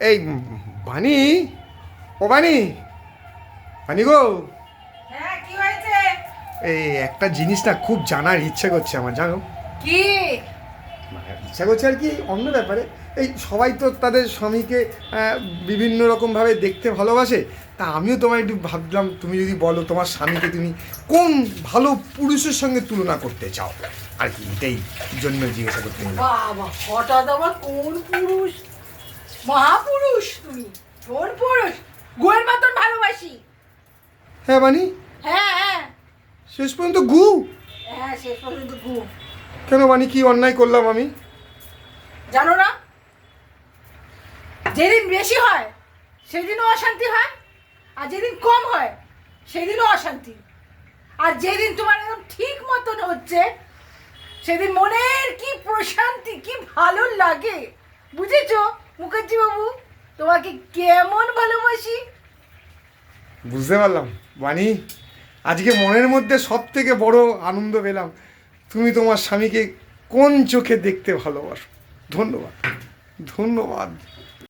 এই বানি, ও বানি, বানি গো, হ্যাঁ কি হয়েছে? এই একটা জিনিস না খুব জানার ইচ্ছে করছে আমার, জানো? কি? মানে ইচ্ছা করছে আর কি অন্য ব্যাপারে। এই সবাই তো তাদের স্বামীকে বিভিন্ন রকমভাবে দেখতে ভালোবাসে, তা আমিও তোমায় একটু ভাবলাম তুমি যদি বলো তোমার স্বামীকে তুমি কোন ভালো পুরুষের সঙ্গে তুলনা করতে চাও আর কি, এটাই জন্য জিজ্ঞাসা করতে গেলাম। বাবা, হঠাৎ আবার কোন পুরুষ? মহাপুরুষ তুমি। কোন পুরুষ? গোয়ের মতন ভালোবাসি। হ্যাঁ বানি, হ্যাঁ হ্যাঁ শেষ পর্যন্ত গু? হ্যাঁ, শেষ পর্যন্ত গু। কেন বানি, কি অন্যায় করলাম আমি? জানো না, যেদিন বেশি হয় সেদিনও অশান্তি হয়, আর যেদিন কম হয় সেদিনও অশান্তি। আর যেদিন তোমার একদম ঠিক মতন হচ্ছে সেদিন মনের কি প্রশান্তি, কি ভালো লাগে। বুঝেছো মুখার্জি বাবু, তোমাকে কেমন ভালোবাসি? বুঝতে পারলাম বানি, আজকে মনের মধ্যে সব থেকে বড় আনন্দ পেলাম, তুমি তোমার স্বামীকে কোন চোখে দেখতে ভালোবাসো। ধন্যবাদ, ধন্যবাদ।